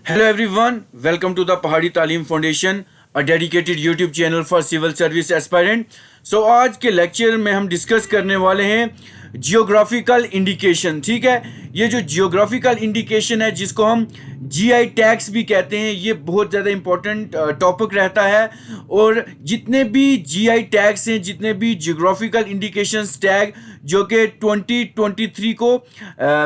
Hello everyone, welcome to the Pahadi Talim Foundation, a dedicated YouTube channel for civil service aspirant. So आज के lecture में हम discuss करने वाले हैं जियोग्राफिकल इंडिकेशन. ठीक है, ये जो जियोग्राफिकल इंडिकेशन है जिसको हम जीआई टैग्स भी कहते हैं, ये बहुत ज़्यादा इम्पोर्टेंट टॉपिक रहता है. और जितने भी जीआई टैग्स हैं, जितने भी जियोग्राफिकल इंडिकेशंस टैग जो कि 2023 को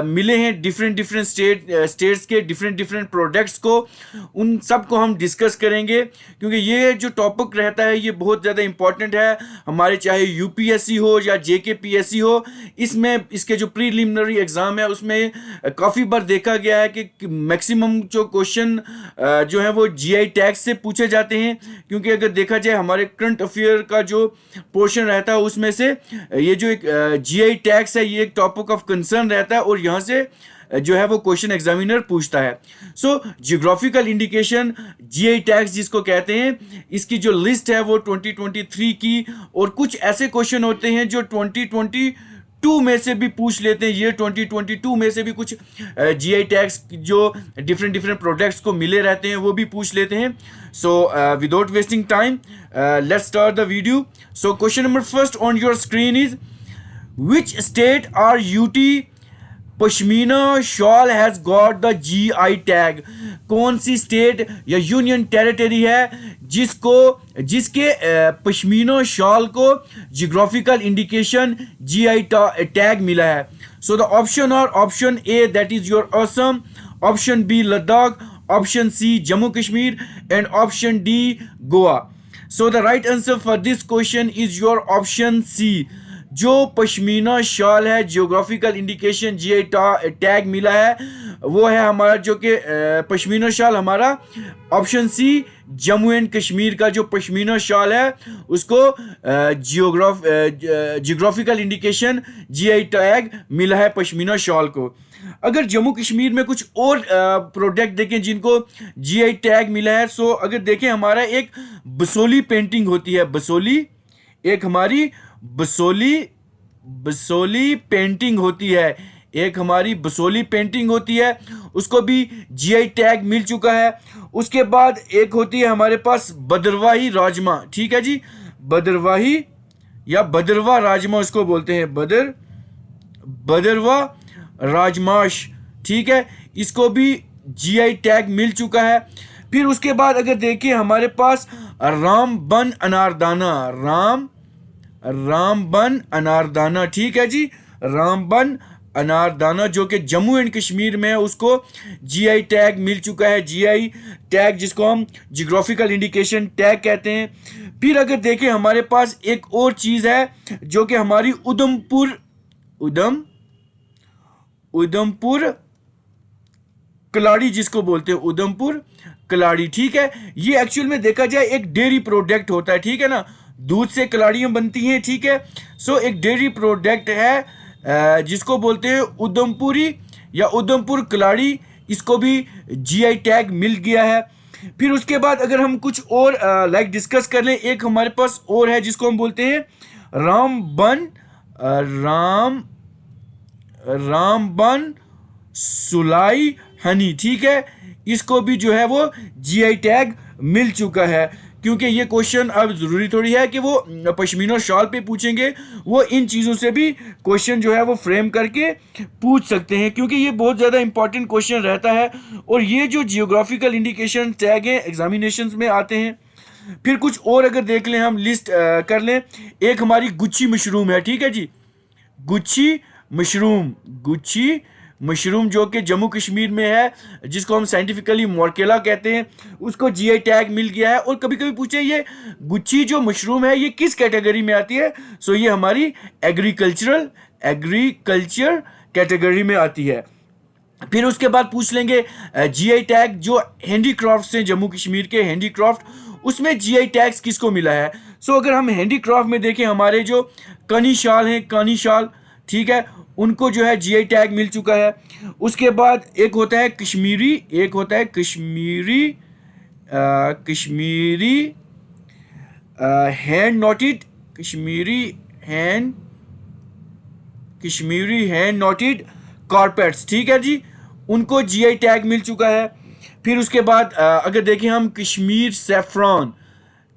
मिले हैं डिफरेंट स्टेट्स के डिफरेंट प्रोडक्ट्स को, उन सब को हम डिस्कस करेंगे क्योंकि ये जो टॉपिक रहता है ये बहुत ज़्यादा इंपॉर्टेंट है हमारे, चाहे यूपीएससी हो या जेकेपीएससी हो. इसमें इसके जो प्रीलिमिनरी एग्ज़ाम है उसमें काफ़ी बार देखा गया है कि मैक्सिमम जो क्वेश्चन जो है वो जीआई टैग्स से पूछे जाते हैं. क्योंकि अगर देखा जाए हमारे करंट अफेयर का जो पोर्शन रहता है उसमें से ये जो एक जीआई टैग्स है ये एक टॉपिक ऑफ कंसर्न रहता है और यहाँ से जो है वो क्वेश्चन एग्जामिनर पूछता है. सो जियोग्राफिकल इंडिकेशन जीआई टैग्स जिसको कहते हैं, इसकी जो लिस्ट है वो 2023 की, और कुछ ऐसे क्वेश्चन होते हैं जो 2022 में से भी पूछ लेते हैं. ये 2022 में से भी कुछ जीआई टैग्स जो डिफरेंट प्रोडक्ट्स को मिले रहते हैं वो भी पूछ लेते हैं. So without wasting time let's start the video. So question number first on your screen is which state or UT pashmina shawl has got the GI tag. कौन सी स्टेट या यूनियन टेरिटरी है जिसके पश्मीना शॉल को जियोग्राफिकल इंडिकेशन जीआई टैग मिला है. So the option are option A that is your Assam, option B Ladakh, option C Jammu Kashmir and option D Goa. So the right answer for this question is your option C. जो pashmina shawl है geographical indication GI tag मिला है वो है हमारा जो कि pashmina shawl हमारा option C Jammu and Kashmir का जो पश्मीना शॉल है उसको जियोग्राफिकल इंडिकेशन जीआई टैग मिला है पश्मीना शॉल को. अगर जम्मू कश्मीर में कुछ और प्रोडक्ट देखें जिनको जीआई टैग मिला है, सो अगर देखें हमारा एक बसोली पेंटिंग होती है, बसोली एक हमारी बसोली पेंटिंग होती है, एक हमारी बसोली पेंटिंग होती है, उसको भी जीआई टैग मिल चुका है. उसके बाद एक होती है हमारे पास बदरवाही राजमा. ठीक है जी, बदरवाही या बदरवा राजमा उसको बोलते हैं, बदरवा राजमाश. ठीक है, इसको भी जीआई टैग मिल चुका है. फिर उसके बाद अगर देखिए हमारे पास रामबन अनारदाना. ठीक है जी, रामबन अनारदाना जो कि जम्मू एंड कश्मीर में है उसको जीआई टैग मिल चुका है, जीआई टैग जिसको हम जियोग्राफिकल इंडिकेशन टैग कहते हैं. फिर अगर देखें हमारे पास एक और चीज़ है जो कि हमारी उधमपुर कलाड़ी जिसको बोलते हैं, उधमपुर कलाड़ी. ठीक है, ये एक्चुअल में देखा जाए एक डेयरी प्रोडक्ट होता है. ठीक है ना, दूध से कलाड़ियाँ बनती हैं. ठीक है, सो एक डेयरी प्रोडक्ट है जिसको बोलते हैं उधमपुरी या उधमपुर कलाड़ी, इसको भी जीआई टैग मिल गया है. फिर उसके बाद अगर हम कुछ और लाइक डिस्कस कर लें, एक हमारे पास और है जिसको हम बोलते हैं रामबन सुलाई हनी. ठीक है, इसको भी जो है वो जीआई टैग मिल चुका है. क्योंकि ये क्वेश्चन अब ज़रूरी थोड़ी है कि वो पश्मीना शॉल पे पूछेंगे, वो इन चीज़ों से भी क्वेश्चन जो है वो फ्रेम करके पूछ सकते हैं क्योंकि ये बहुत ज़्यादा इंपॉर्टेंट क्वेश्चन रहता है. और ये जो जियोग्राफिकल इंडिकेशन टैग है एग्जामिनेशंस में आते हैं. फिर कुछ और अगर देख लें, हम लिस्ट कर लें, एक हमारी गुच्छी मशरूम है. ठीक है जी, गुच्छी मशरूम जो कि जम्मू कश्मीर में है, जिसको हम साइंटिफिकली मोरकेला कहते हैं, उसको जीआई टैग मिल गया है. और कभी कभी पूछे ये गुच्छी जो मशरूम है ये किस कैटेगरी में आती है, सो ये हमारी एग्रीकल्चर कैटेगरी में आती है. फिर उसके बाद पूछ लेंगे जीआई टैग जो हैंडीक्राफ्ट्स हैं जम्मू कश्मीर के हैंडीक्राफ्ट, उसमें जीआई टैग्स किसको मिला है. सो अगर हम हैंडीक्राफ्ट में देखें हमारे जो कानी शाल, ठीक है, उनको जो है जीआई टैग मिल चुका है. उसके बाद एक होता है कश्मीरी हैंड नोटेड कारपेट्स. ठीक है जी, उनको जीआई टैग मिल चुका है. फिर उसके बाद अगर देखें हम कश्मीर सैफरॉन,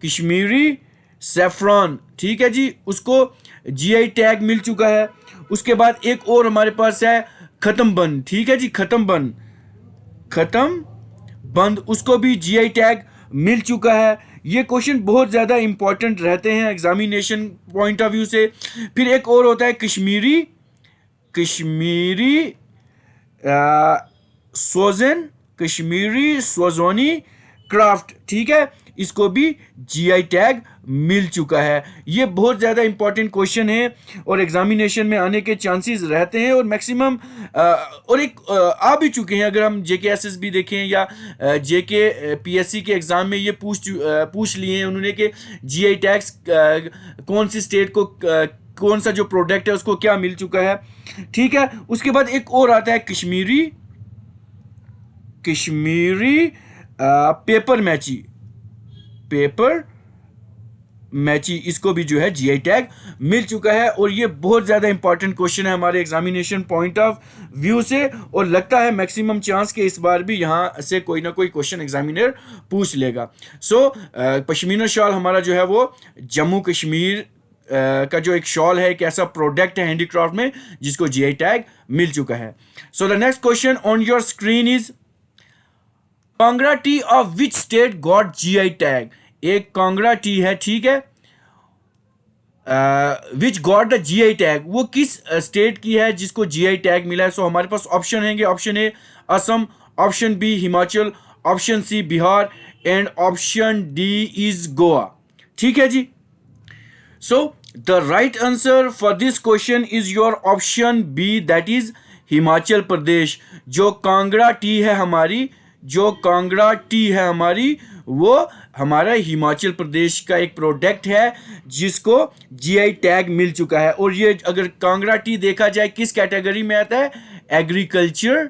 कश्मीरी सैफरॉन, ठीक है जी, उसको जीआई टैग मिल चुका है। उसके बाद एक और हमारे पास है खत्म बंद, ठीक है जी, खत्म बंद, खत्म बंद, उसको भी जीआई टैग मिल चुका है। ये क्वेश्चन बहुत ज़्यादा इंपॉर्टेंट रहते हैं एग्जामिनेशन पॉइंट ऑफ व्यू से। फिर एक और होता है कश्मीरी, कश्मीरी सोजन, कश्मीरी सोजोनी क्राफ्ट, ठीक है, इसको भी जीआई टैग मिल चुका है। ये बहुत ज़्यादा इंपॉर्टेंट क्वेश्चन है और एग्जामिनेशन में आने के चांसेस रहते हैं और मैक्सिमम और एक आ भी चुके हैं। अगर हम जेके एसएसबी देखें या जेके पीएससी के एग्ज़ाम में ये पूछ लिए हैं उन्होंने कि जीआई टैग्स कौन सी स्टेट को कौन सा जो प्रोडक्ट है उसको क्या मिल चुका है, ठीक है। उसके बाद एक और आता है कश्मीरी, कश्मीरी पेपर मैची, पेपर मैची, इसको भी जो है जीआई टैग मिल चुका है। और ये बहुत ज़्यादा इंपॉर्टेंट क्वेश्चन है हमारे एग्जामिनेशन पॉइंट ऑफ व्यू से और लगता है मैक्सिमम चांस के इस बार भी यहाँ से कोई ना कोई क्वेश्चन एग्जामिनर पूछ लेगा। सो पश्मीना शॉल हमारा जो है वो जम्मू कश्मीर का जो एक शॉल है, एक ऐसा प्रोडक्ट है हैंडीक्राफ्ट में जिसको जीआई टैग मिल चुका है। So the next question on your screen is Kangra T of which state got GI tag. एक कांगड़ा टी है, ठीक है, which got the GI tag, वो किस स्टेट की है जिसको जीआई टैग मिला है। सो हमारे पास ऑप्शन हैंगे, option A Assam, option B Himachal, option C Bihar and option D is Goa, ठीक है जी। So the right answer for this question is your option B, that is Himachal Pradesh. जो कांगड़ा टी है हमारी, जो कांगड़ा टी है हमारी, वो हमारा हिमाचल प्रदेश का एक प्रोडक्ट है जिसको जीआई टैग मिल चुका है। और ये अगर कांगड़ा टी देखा जाए किस कैटेगरी में आता है, एग्रीकल्चर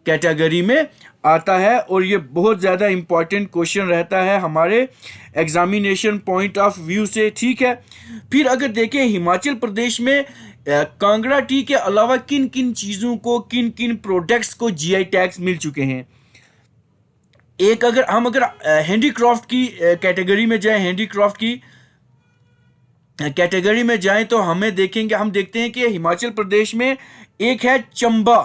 कैटेगरी में आता है। और ये बहुत ज़्यादा इंपॉर्टेंट क्वेश्चन रहता है हमारे एग्जामिनेशन पॉइंट ऑफ व्यू से, ठीक है। फिर अगर देखें हिमाचल प्रदेश में कांगड़ा टी के अलावा किन किन चीज़ों को, किन किन प्रोडक्ट्स को जीआई टैग्स मिल चुके हैं। एक अगर हैंडीक्राफ्ट की कैटेगरी में जाएं, हैंडीक्राफ्ट की कैटेगरी में जाएं तो हम देखते हैं कि हिमाचल प्रदेश में एक है चंबा,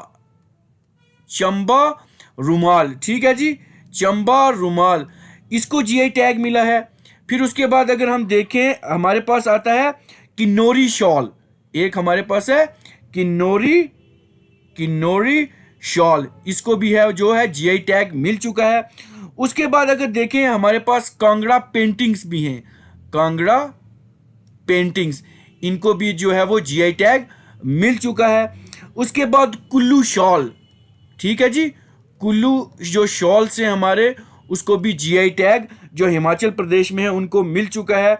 चंबा रुमाल, ठीक है जी, चंबा रुमाल, इसको जीआई टैग मिला है। फिर उसके बाद अगर हम देखें हमारे पास आता है किन्नौरी शॉल, एक हमारे पास है किन्नौरी, किन्नौरी शॉल, इसको भी है जो है जीआई टैग मिल चुका है। उसके बाद अगर देखें हमारे पास कांगड़ा पेंटिंग्स भी हैं, कांगड़ा पेंटिंग्स, इनको भी जो है वो जीआई टैग मिल चुका है। उसके बाद कुल्लू शॉल, ठीक है जी, कुल्लू जो शॉल से हमारे, उसको भी जीआई टैग जो हिमाचल प्रदेश में है उनको मिल चुका है।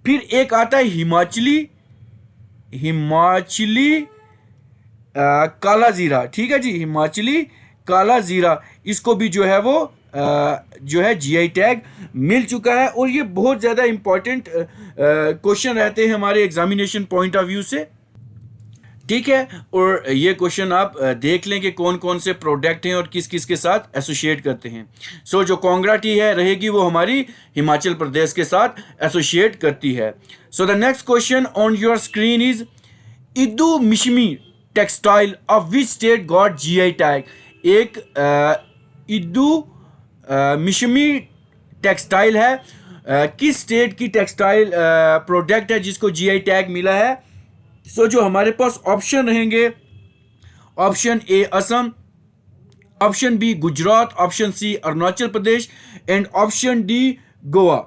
फिर एक आता है हिमाचली, हिमाचली काला जीरा, ठीक है जी, हिमाचली काला जीरा, इसको भी जो है वो जो है जीआई टैग मिल चुका है। और ये बहुत ज़्यादा इंपॉर्टेंट क्वेश्चन रहते हैं हमारे एग्जामिनेशन पॉइंट ऑफ व्यू से, ठीक है। और ये क्वेश्चन आप देख लें कि कौन कौन से प्रोडक्ट हैं और किस किस के साथ एसोसिएट करते हैं। सो जो कांगड़ा टी है रहेगी वो हमारी हिमाचल प्रदेश के साथ एसोसिएट करती है। So the next question on your screen is Idu Mishmi textile of which state got GI tag. एक इदू मिशमी टेक्सटाइल है, किस स्टेट की टेक्सटाइल प्रोडक्ट है जिसको जीआई टैग मिला है। सो जो हमारे पास ऑप्शन रहेंगे, option A Assam, option B Gujarat, option C Arunachal Pradesh and option D Goa,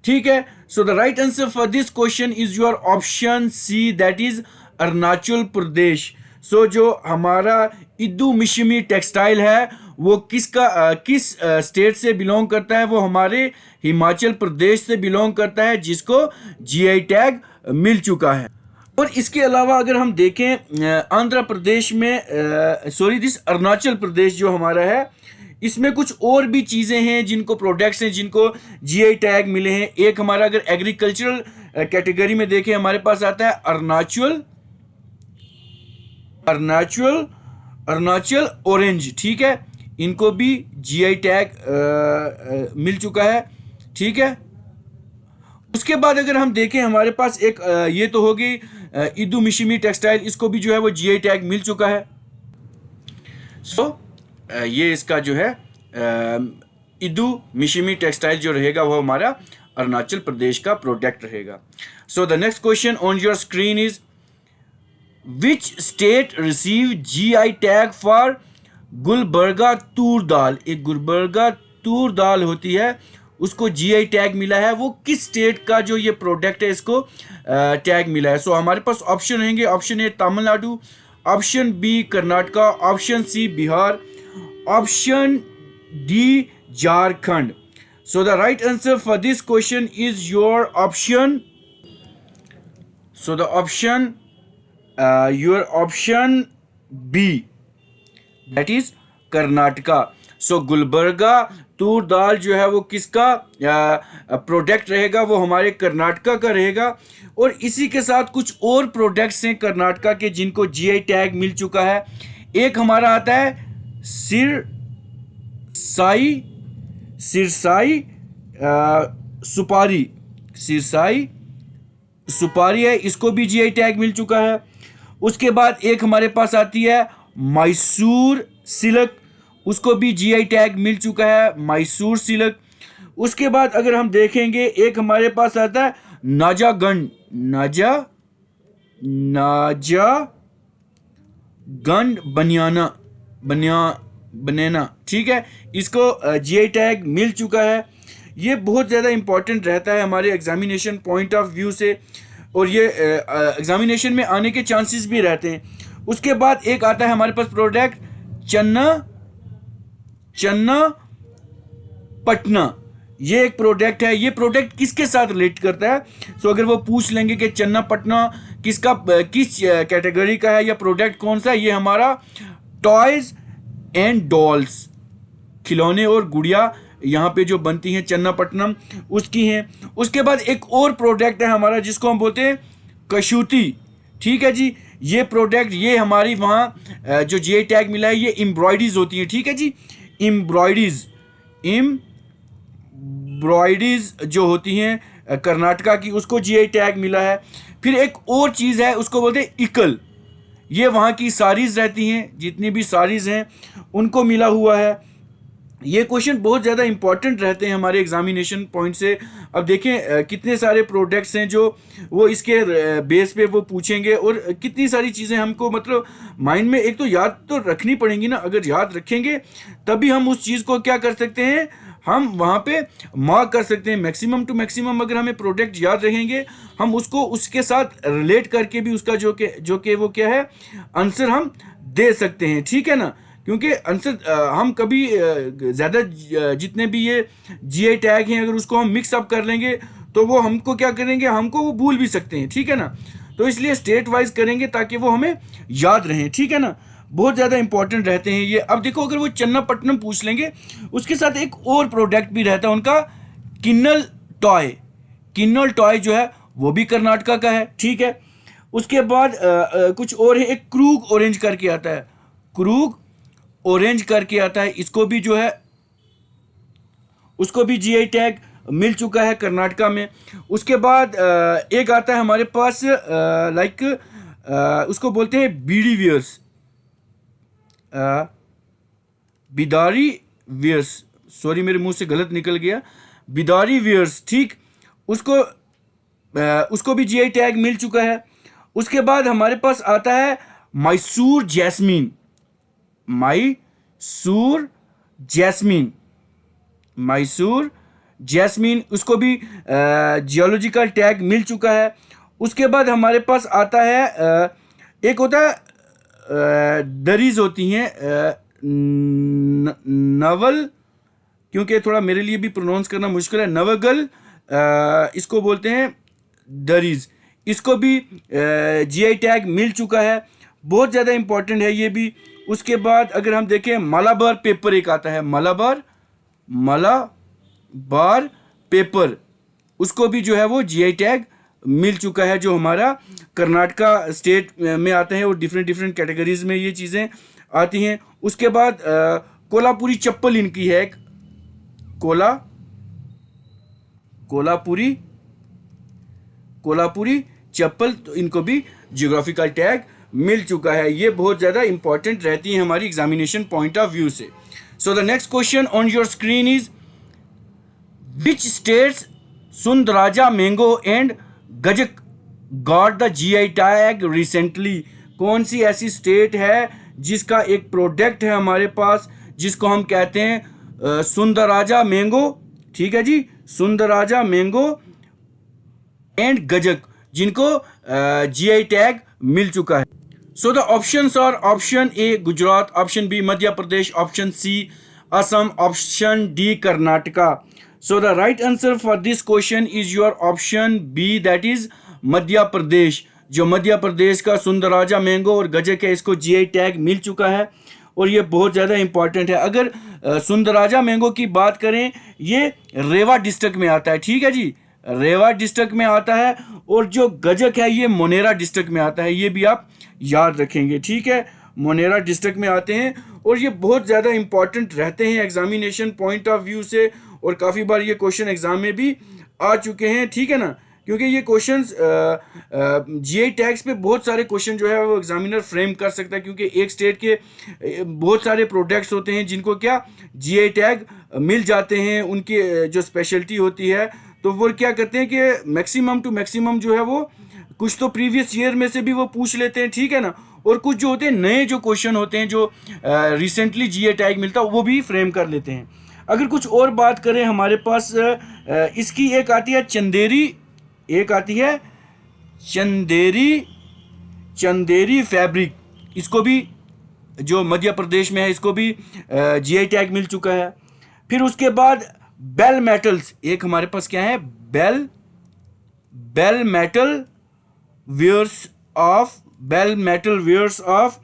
ठीक है। So the right answer for this question is your option C, that is Arunachal Pradesh. So जो हमारा इदू मिशमी टेक्सटाइल है वो किस स्टेट से बिलोंग करता है, वो हमारे हिमाचल प्रदेश से बिलोंग करता है जिसको जीआई टैग मिल चुका है। और इसके अलावा अगर हम देखें आंध्र प्रदेश में दिस अरुणाचल प्रदेश जो हमारा है, इसमें कुछ और भी चीज़ें हैं जिनको प्रोडक्ट्स हैं जिनको जीआई टैग मिले हैं। एक हमारा अगर एग्रीकल्चरल कैटेगरी में देखें हमारे पास आता है अरुणाचल ऑरेंज, ठीक है, इनको भी जीआई टैग मिल चुका है, ठीक है। उसके बाद अगर हम देखें हमारे पास एक ये तो होगी इदु मिशिमी टेक्सटाइल, इसको भी जो है वो जीआई टैग मिल चुका है। सो ये इसका जो है इदु मिशिमी टेक्सटाइल जो रहेगा वो हमारा अरुणाचल प्रदेश का प्रोडक्ट रहेगा। So the next question on your screen is which state receive GI tag for Gulbarga tur dal. एक गुलबर्गा तूर दाल होती है, उसको जीआई टैग मिला है। वो किस स्टेट का जो ये प्रोडक्ट है इसको टैग मिला है। सो हमारे पास ऑप्शन रहेंगे, option A Tamil Nadu, option B Karnataka, option C Bihar, option D Jharkhand. So the right answer for this question is your option, so the option your option B, that is Karnataka. So Gulbarga tur dal जो है वो किसका प्रोडक्ट रहेगा, वो हमारे कर्नाटका का रहेगा। और इसी के साथ कुछ और प्रोडक्ट्स हैं कर्नाटका के जिनको जीआई टैग मिल चुका है। एक हमारा आता है सिरसाई सुपारी, सिरसाई सुपारी है, इसको भी जीआई टैग मिल चुका है। उसके बाद एक हमारे पास आती है मैसूर सिल्क, उसको भी जीआई टैग मिल चुका है, मैसूर सिल्क। उसके बाद अगर हम देखेंगे एक हमारे पास आता है नाजागंड, नाजागंड बनियाना, ठीक है, इसको जीआई टैग मिल चुका है। ये बहुत ज़्यादा इंपॉर्टेंट रहता है हमारे एग्जामिनेशन पॉइंट ऑफ व्यू से, और ये एग्जामिनेशन में आने के चांसेस भी रहते हैं। उसके बाद एक आता है हमारे पास प्रोडक्ट चन्ना पटना, ये एक प्रोडक्ट है। ये प्रोडक्ट किसके साथ रिलेट करता है। सो अगर वो पूछ लेंगे कि चन्ना पटना किस कैटेगरी का है या प्रोडक्ट कौन सा है, ये हमारा टॉयज एंड डॉल्स, खिलौने और गुड़िया यहाँ पे जो बनती हैं चन्नापट्टनम उसकी हैं। उसके बाद एक और प्रोडक्ट है हमारा जिसको हम बोलते हैं कसूती, ठीक है जी। ये प्रोडक्ट ये हमारी वहाँ जो जीआई टैग मिला है, ये एम्ब्रॉयडरीज होती हैं, ठीक है जी। एम्ब्रॉयडरीज जो होती हैं कर्नाटका की, उसको जीआई टैग मिला है। फिर एक और चीज़ है उसको बोलते हैं इकल, ये वहाँ की साड़ीज़ रहती हैं, जितनी भी साड़ीज़ हैं उनको मिला हुआ है। ये क्वेश्चन बहुत ज़्यादा इंपॉर्टेंट रहते हैं हमारे एग्जामिनेशन पॉइंट से। अब देखें कितने सारे प्रोडक्ट्स हैं जो वो इसके बेस पे वो पूछेंगे, और कितनी सारी चीज़ें हमको मतलब माइंड में एक तो याद तो रखनी पड़ेंगी ना। अगर याद रखेंगे तभी हम उस चीज़ को क्या कर सकते हैं, हम वहाँ पे मार्क कर सकते हैं। मैक्सिमम टू मैक्सिमम अगर हमें प्रोडक्ट याद रहेंगे, हम उसको उसके साथ रिलेट करके भी उसका जो कि वो क्या है आंसर हम दे सकते हैं, ठीक है ना। क्योंकि आंसर हम कभी ज़्यादा जितने भी ये जीआई टैग हैं अगर उसको हम मिक्स अप कर लेंगे तो वो हमको क्या करेंगे, हमको वो भूल भी सकते हैं, ठीक है ना। तो इसलिए स्टेट वाइज करेंगे ताकि वो हमें याद रहें, ठीक है ना। बहुत ज़्यादा इंपॉर्टेंट रहते हैं ये। अब देखो अगर वो चन्नापट्टनम पूछ लेंगे, उसके साथ एक और प्रोडक्ट भी रहता है उनका किन्नल टॉय जो है वो भी कर्नाटका का है, ठीक है। उसके बाद कुछ और है, एक क्रूग ऑरेंज करके आता है, क्रूग ऑरेंज करके आता है, इसको भी जो है उसको भी जीआई टैग मिल चुका है कर्नाटका में। उसके बाद एक आता है हमारे पास उसको बोलते हैं बीडी वियर्स, बिदारी वियर्स, सॉरी मेरे मुंह से गलत निकल गया, बिदारी वियर्स, ठीक। उसको भी जीआई टैग मिल चुका है। उसके बाद हमारे पास आता है मैसूर जैस्मीन, उसको भी जियोलॉजिकल टैग मिल चुका है। उसके बाद हमारे पास आता है एक होता है दरीज होती हैं नवल, क्योंकि थोड़ा मेरे लिए भी प्रोनाउंस करना मुश्किल है, नवगल इसको बोलते हैं दरीज, इसको भी जीआई टैग मिल चुका है। बहुत ज़्यादा इंपॉर्टेंट है ये भी। उसके बाद अगर हम देखें मलाबार पेपर एक आता है, मलाबार पेपर, उसको भी जो है वो जीआई टैग मिल चुका है, जो हमारा कर्नाटका स्टेट में आते हैं और डिफरेंट कैटेगरीज में ये चीज़ें आती हैं। उसके बाद कोल्हापुरी चप्पल इनकी है एक, कोल्हापुरी चप्पल, तो इनको भी जियोग्राफिकल टैग मिल चुका है। ये बहुत ज़्यादा इंपॉर्टेंट रहती है हमारी एग्जामिनेशन पॉइंट ऑफ व्यू से। So the next question on your screen is which states Sundaraja mango and gajak got the GI tag recently. कौन सी ऐसी स्टेट है जिसका एक प्रोडक्ट है हमारे पास जिसको हम कहते हैं सुंदराजा मैंगो, ठीक है जी, सुंदराजा मैंगो एंड गजक, जिनको जीआई टैग मिल चुका है। So the options are option A Gujarat, option B Madhya Pradesh, option C Assam, option D Karnataka. So the right answer for this question is your option B, that is Madhya Pradesh. जो मध्य प्रदेश का सुंदराजा मैंगो और गजक है, इसको जीआई टैग मिल चुका है और ये बहुत ज़्यादा इंपॉर्टेंट है। अगर सुंदराजा मैंगो की बात करें, ये रेवा डिस्ट्रिक्ट में आता है, ठीक है जी, रेवा डिस्ट्रिक्ट में आता है, और जो गजक है ये मोनेरा डिस्ट्रिक्ट में आता है, ये भी आप याद रखेंगे, ठीक है, मोनेरा डिस्ट्रिक्ट में आते हैं और ये बहुत ज़्यादा इंपॉर्टेंट रहते हैं एग्जामिनेशन पॉइंट ऑफ व्यू से, और काफ़ी बार ये क्वेश्चन एग्जाम में भी आ चुके हैं, ठीक है ना, क्योंकि ये क्वेश्चंस जीआई टैग्स पे बहुत सारे क्वेश्चन जो है वो एग्जामिनर फ्रेम कर सकता है, क्योंकि एक स्टेट के बहुत सारे प्रोडक्ट्स होते हैं जिनको क्या जीआई टैग मिल जाते हैं, उनकी जो स्पेशलिटी होती है, तो वो क्या करते हैं कि मैक्सिमम टू मैक्सिमम जो है वो कुछ तो प्रीवियस ईयर में से भी वो पूछ लेते हैं, ठीक है ना, और कुछ जो होते हैं नए जो क्वेश्चन होते हैं जो रिसेंटली जीआई टैग मिलता है वो भी फ्रेम कर लेते हैं। अगर कुछ और बात करें, हमारे पास इसकी एक आती है चंदेरी, एक आती है चंदेरी फैब्रिक, इसको भी जो मध्य प्रदेश में है इसको भी जीआई टैग मिल चुका है। फिर उसके बाद बेल मेटल्स, एक हमारे पास क्या है, bell metal wares of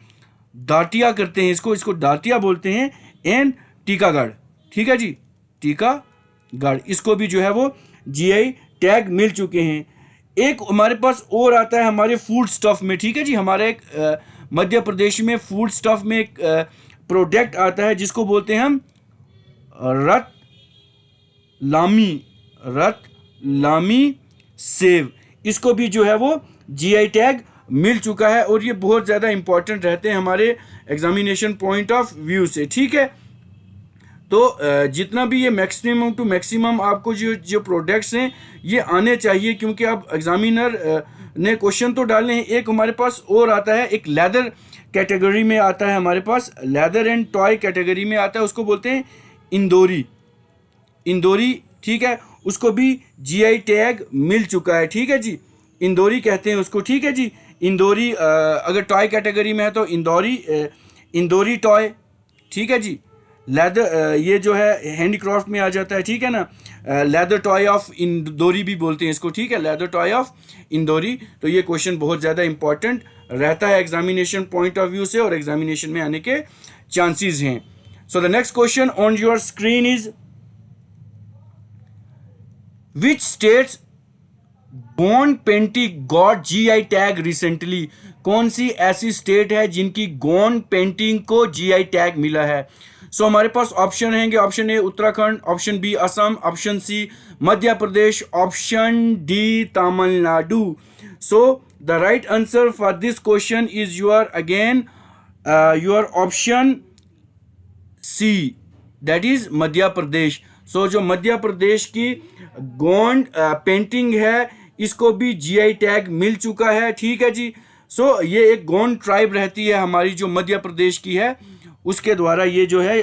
Datia करते हैं इसको दातिया बोलते हैं, एंड टीकागढ़, ठीक है जी, टीकागढ़, इसको भी जो है वो जीआई टैग मिल चुके हैं। एक हमारे पास और आता है हमारे फूड स्टफ में, ठीक है जी, हमारे एक मध्य प्रदेश में फूड स्टफ में एक प्रोडक्ट आता है जिसको बोलते हैं हम रतलामी सेव, इसको भी जो है वो जीआई टैग मिल चुका है और ये बहुत ज़्यादा इंपॉर्टेंट रहते हैं हमारे एग्जामिनेशन पॉइंट ऑफ व्यू से, ठीक है। तो जितना भी ये मैक्सिमम टू मैक्सिमम आपको जो प्रोडक्ट्स हैं ये आने चाहिए, क्योंकि अब एग्जामिनर ने क्वेश्चन तो डालने हैं। एक हमारे पास और आता है, एक लेदर कैटेगरी में आता है हमारे पास, लेदर एंड टॉय कैटेगरी में आता है, उसको बोलते हैं इंदौरी, ठीक है, उसको भी जीआई टैग मिल चुका है, ठीक है जी, इंदौरी कहते हैं उसको, ठीक है जी, इंदौरी। अगर टॉय कैटेगरी में है तो इंदौरी टॉय, ठीक है जी, लेदर ये जो है हैंडीक्राफ्ट में आ जाता है, ठीक है ना, लेदर टॉय ऑफ इंदौरी भी बोलते हैं इसको, ठीक है, लेदर टॉय ऑफ इंदौरी। तो ये क्वेश्चन बहुत ज़्यादा इंपॉर्टेंट रहता है एग्जामिनेशन पॉइंट ऑफ व्यू से और एग्जामिनेशन में आने के चांसेस हैं। So the next question on your screen is which states Gond painting got GI tag recently. कौन सी ऐसी स्टेट है जिनकी गोंड पेंटिंग को जीआई टैग मिला है। सो हमारे पास ऑप्शन हैंगे, option A Uttarakhand, option B Assam, option C Madhya Pradesh, option D Tamil Nadu. So the right answer for this question is your option C, that is Madhya Pradesh. So जो मध्य प्रदेश की गोंड पेंटिंग है इसको भी जीआई टैग मिल चुका है, ठीक है जी। सो ये एक गोंड ट्राइब रहती है हमारी जो मध्य प्रदेश की है, उसके द्वारा ये जो है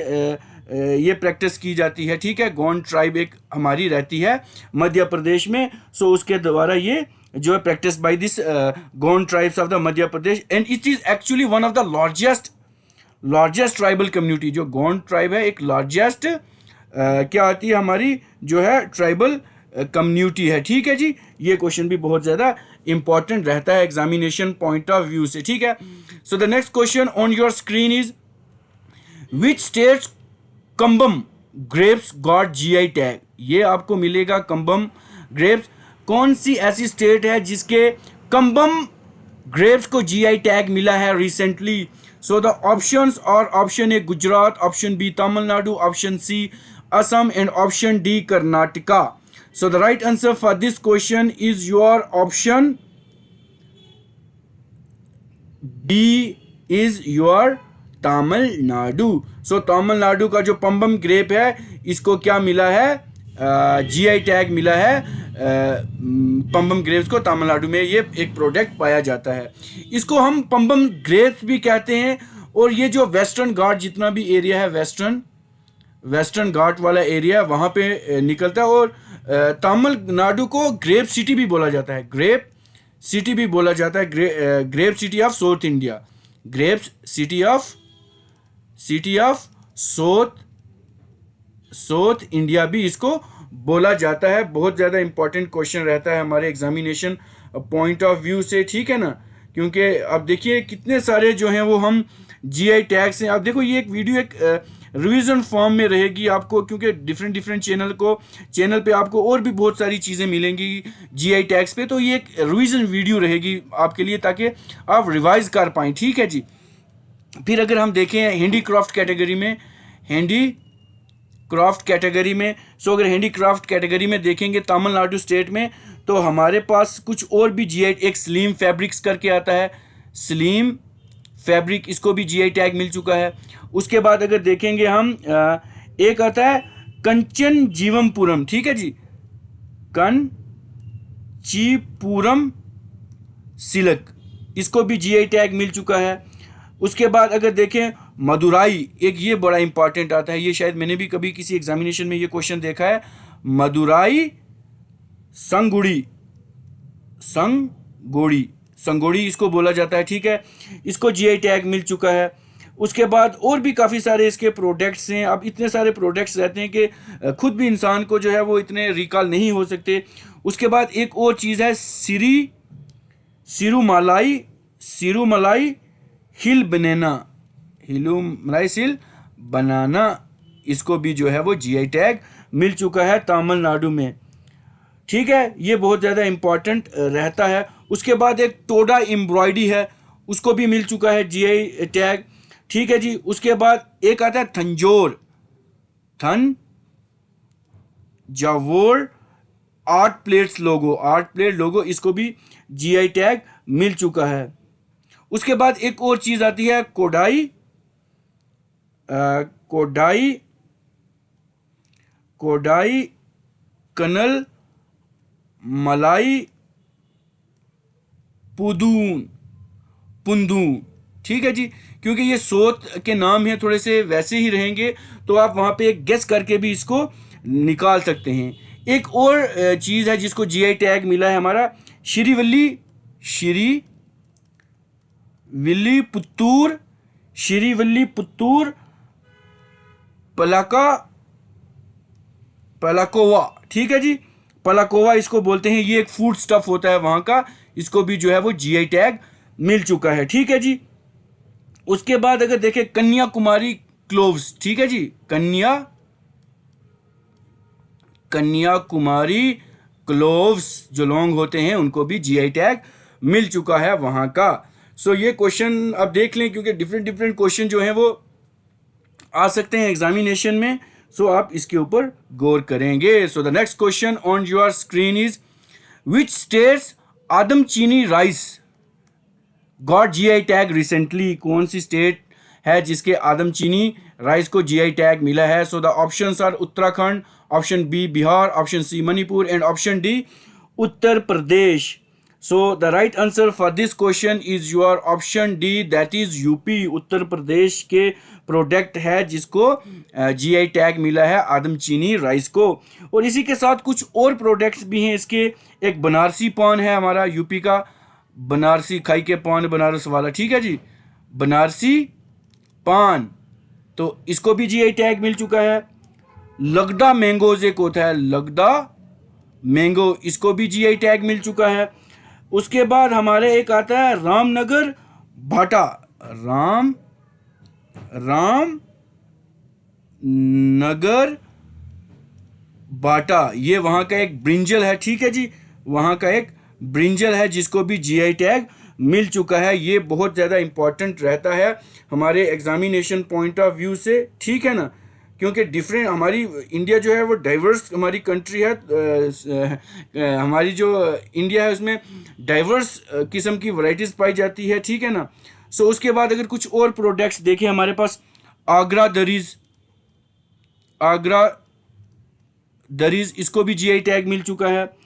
ये प्रैक्टिस की जाती है, ठीक है, गोंड ट्राइब एक हमारी रहती है मध्य प्रदेश में। सो उसके द्वारा ये जो है practice by this Gond tribes of the Madhya Pradesh, and it is actually one of the largest tribal community. जो गोंड ट्राइब है एक लार्जेस्ट क्या आती है हमारी जो है ट्राइबल कम्युनिटी है, ठीक है जी। ये क्वेश्चन भी बहुत ज़्यादा इंपॉर्टेंट रहता है एग्जामिनेशन पॉइंट ऑफ व्यू से, ठीक है। So the next question on your screen is which states Cumbum grapes got GI tag. ये आपको मिलेगा कंबम ग्रेप्स। कौन सी ऐसी स्टेट है जिसके कंबम ग्रेप्स को जीआई टैग मिला है recently. So the options are option A Gujarat, option B Tamil Nadu, option C Assam and option D Karnataka. So the right answer for this question is your option D is your Tamil Nadu. So Tamil Nadu का जो पम्बम grep है इसको क्या मिला है, GI tag मिला है. पम्बम grapes को तमिलनाडु में ये एक प्रोडक्ट पाया जाता है. इसको हम पम्बम ग्रेप्स भी कहते हैं. और ये जो वेस्टर्न घाट जितना भी एरिया है, वेस्टर्न घाट वाला एरिया वहाँ पे निकलता है. और तमिलनाडु को ग्रेप सिटी भी बोला जाता है, ग्रेप सिटी भी बोला जाता है, grape city of south India, grape city of south India भी इसको बोला जाता है. बहुत ज़्यादा इंपॉर्टेंट क्वेश्चन रहता है हमारे एग्जामिनेशन पॉइंट ऑफ व्यू से, ठीक है ना. क्योंकि अब देखिए कितने सारे जो हैं वो हम जीआई टैग्स हैं. अब देखो ये एक वीडियो एक रिवीजन फॉर्म में रहेगी आपको, क्योंकि डिफरेंट चैनल पे आपको और भी बहुत सारी चीज़ें मिलेंगी जीआई टैग्स पे. तो ये एक रिवीजन वीडियो रहेगी आपके लिए ताकि आप रिवाइज कर पाएँ, ठीक है जी. फिर अगर हम देखें हैंडीक्राफ्ट कैटेगरी में सो अगर हैंडीक्राफ्ट कैटेगरी में देखेंगे तमिलनाडु स्टेट में, तो हमारे पास कुछ और भी जीआई, एक स्लीम फैब्रिक्स करके आता है, स्लीम फैब्रिक, इसको भी जीआई टैग मिल चुका है. उसके बाद अगर देखेंगे हम एक आता है कंचनजीवमपुरम, ठीक है जी, कंचीपुरम सिल्क, इसको भी जीआई टैग मिल चुका है. उसके बाद अगर देखें मदुराई, एक ये बड़ा इंपॉर्टेंट आता है, ये शायद मैंने भी कभी किसी एग्जामिनेशन में ये क्वेश्चन देखा है. मदुराई संगोड़ी इसको बोला जाता है, ठीक है, इसको जीआई टैग मिल चुका है. उसके बाद और भी काफ़ी सारे इसके प्रोडक्ट्स हैं. अब इतने सारे प्रोडक्ट्स रहते हैं कि खुद भी इंसान को जो है वो इतने रिकॉल नहीं हो सकते. उसके बाद एक और चीज़ है सिरुमलाई हिल बनाना, इसको भी जो है वो जीआई टैग मिल चुका है तमिलनाडु में, ठीक है. ये बहुत ज़्यादा इंपॉर्टेंट रहता है. उसके बाद एक टोडा एम्ब्रॉयडरी है, उसको भी मिल चुका है जीआई टैग, ठीक है जी. उसके बाद एक आता है थंजावुर आर्ट प्लेट लोगो, इसको भी जीआई टैग मिल चुका है. उसके बाद एक और चीज़ आती है कोडाई कनल मलाई पुंदून, ठीक है जी. क्योंकि ये सोत के नाम हैं, थोड़े से वैसे ही रहेंगे, तो आप वहाँ पे एक गेस करके भी इसको निकाल सकते हैं. एक और चीज़ है जिसको जीआई टैग मिला है हमारा, श्रीविल्लीपुत्तूर पलाकोवा, ठीक है जी, पलाकोवा इसको बोलते हैं. ये एक फूड स्टफ होता है वहाँ का, इसको भी जो है वो जीआई टैग मिल चुका है, ठीक है जी. उसके बाद अगर देखें कन्याकुमारी क्लोव्स, ठीक है जी, कन्याकुमारी क्लोव्स जो लॉन्ग होते हैं उनको भी जीआई टैग मिल चुका है वहाँ का. सो ये क्वेश्चन अब देख लें, क्योंकि डिफरेंट क्वेश्चन जो हैं वो आ सकते हैं एग्जामिनेशन में. सो आप इसके ऊपर गौर करेंगे. So the next question on your screen is which states Adamchini rice got GI tag recently. कौन सी स्टेट है जिसके आदमचीनी राइस को जीआई टैग मिला है. So the options are Uttarakhand, option B Bihar, option C Manipur and option D Uttar Pradesh. So the right answer for this question is your option D, that is UP. Uttar Pradesh के product है जिसको जीआई टैग मिला है आदमचीनी rice को. और इसी के साथ कुछ और प्रोडक्ट्स भी हैं इसके. एक बनारसी पान है हमारा यूपी का, बनारसी खाई के पान बनारस वाला, ठीक है जी, बनारसी पान, तो इसको भी जीआई टैग मिल चुका है. लगदा मैंगोज एक होता है, लगदा मैंगो, इसको भी जीआई टैग मिल चुका है. उसके बाद हमारे एक आता है रामनगर भाटा, रामनगर बाटा, ये वहाँ का एक ब्रिंजल है, ठीक है जी, वहाँ का एक ब्रिंजल है जिसको भी जीआई टैग मिल चुका है। ये बहुत ज़्यादा इम्पॉर्टेंट रहता है हमारे एग्जामिनेशन पॉइंट ऑफ व्यू से, ठीक है ना, क्योंकि डिफरेंट हमारी इंडिया जो है वो डाइवर्स हमारी कंट्री है। हमारी जो इंडिया है उसमें डाइवर्स किस्म की वैरायटीज़ पाई जाती है, ठीक है ना। सो उसके बाद अगर कुछ और प्रोडक्ट्स देखें हमारे पास, आगरा दरीज इसको भी जीआई टैग मिल चुका है।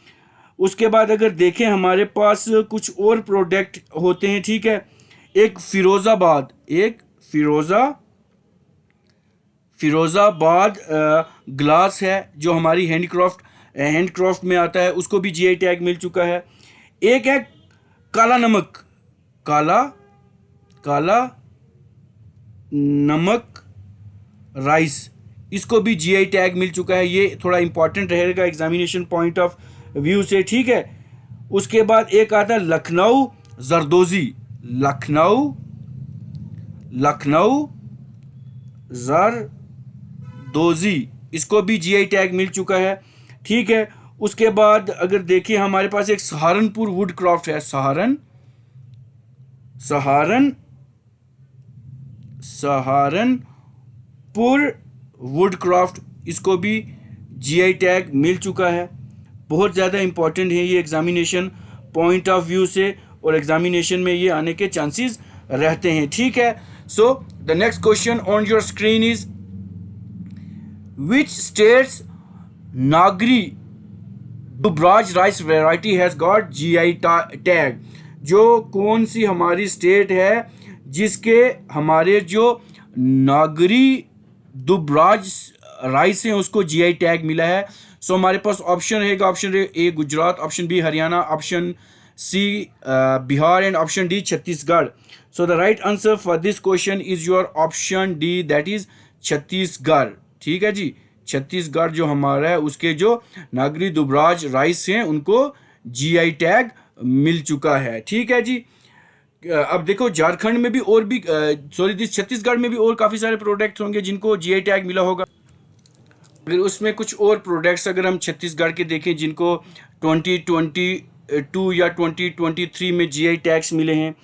उसके बाद अगर देखें हमारे पास कुछ और प्रोडक्ट होते हैं, ठीक है, एक फिरोज़ाबाद ग्लास है जो हमारी हैंडक्राफ्ट में आता है, उसको भी जीआई टैग मिल चुका है। एक है काला नमक राइस, इसको भी जीआई टैग मिल चुका है। ये थोड़ा इंपॉर्टेंट रहेगा एग्जामिनेशन पॉइंट ऑफ व्यू से, ठीक है। उसके बाद एक आता है लखनऊ जरदोजी, इसको भी जीआई टैग मिल चुका है, ठीक है। उसके बाद अगर देखिए हमारे पास एक सहारनपुर वुड क्राफ्ट है, सहारनपुर वुड क्राफ्ट, इसको भी जीआई टैग मिल चुका है। बहुत ज़्यादा इंपॉर्टेंट है ये एग्जामिनेशन पॉइंट ऑफ व्यू से, और एग्जामिनेशन में ये आने के चांसेस रहते हैं, ठीक है। So the next question on your screen is which states Nagari Dubraj rice variety has got GI tag, जो कौन सी हमारी स्टेट है जिसके हमारे जो नागरी दुबराज राइस हैं उसको जीआई टैग मिला है। सो हमारे पास ऑप्शन रहेगा, option A Gujarat, option B Haryana, option C Bihar and option D Chhattisgarh. So the right answer for this question is your option D, that is Chhattisgarh, ठीक है जी। छत्तीसगढ़ जो हमारा है उसके जो नागरी दुबराज राइस हैं उनको जीआई टैग मिल चुका है, ठीक है जी। अब देखो झारखंड में भी और भी छत्तीसगढ़ में भी और काफ़ी सारे प्रोडक्ट्स होंगे जिनको जीआई टैग मिला होगा। अगर उसमें कुछ और प्रोडक्ट्स अगर हम छत्तीसगढ़ के देखें जिनको 2022 या 2023 में जीआई टैग्स मिले हैं,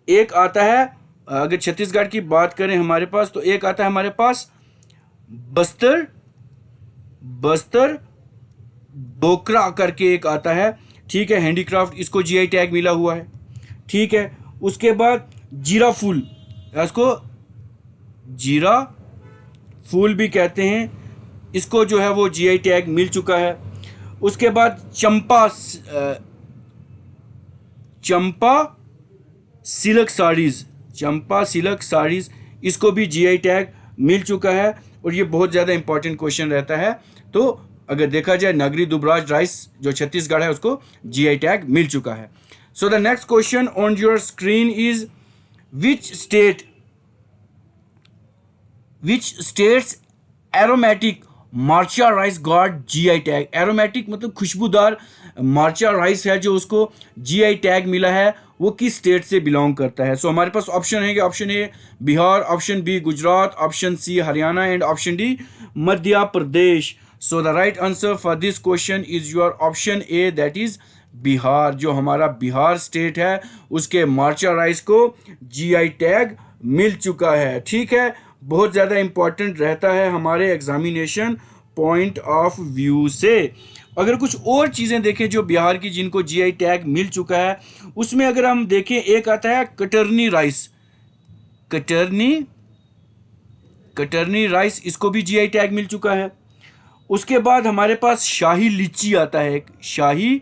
एक आता है, अगर छत्तीसगढ़ की बात करें हमारे पास, तो एक आता है हमारे पास बस्तर डोकरा करके एक आता है, ठीक है, हैंडीक्राफ्ट, इसको जीआई टैग मिला हुआ है, ठीक है। उसके बाद जीरा फूल, इसको जीरा फूल भी कहते हैं, इसको जो है वो जीआई टैग मिल चुका है। उसके बाद चंपा सिल्क साड़ीज़, इसको भी जीआई टैग मिल चुका है। और ये बहुत ज़्यादा इंपॉर्टेंट क्वेश्चन रहता है, तो अगर देखा जाए नागरी दुबराज राइस जो छत्तीसगढ़ है उसको जीआई टैग मिल चुका है। So the next question on your screen is which states aromatic Marcha rice got GI tag. Aromatic मतलब खुशबूदार मार्चा राइस है जो उसको जीआई टैग मिला है, वो किस स्टेट से बिलोंग करता है। सो हमारे पास ऑप्शन है कि option A Bihar, option B Gujarat, option C Haryana and option D Madhya Pradesh. So the right answer for this question is your option A, that is Bihar. जो हमारा बिहार स्टेट है उसके मार्चा राइस को जीआई टैग मिल चुका है, ठीक है। बहुत ज़्यादा इंपॉर्टेंट रहता है हमारे एग्जामिनेशन पॉइंट ऑफ व्यू से। अगर कुछ और चीज़ें देखें जो बिहार की जिनको जीआई टैग मिल चुका है, उसमें अगर हम देखें एक आता है कटरनी राइस, इसको भी जीआई टैग मिल चुका है। उसके बाद हमारे पास शाही लीची आता है, एक शाही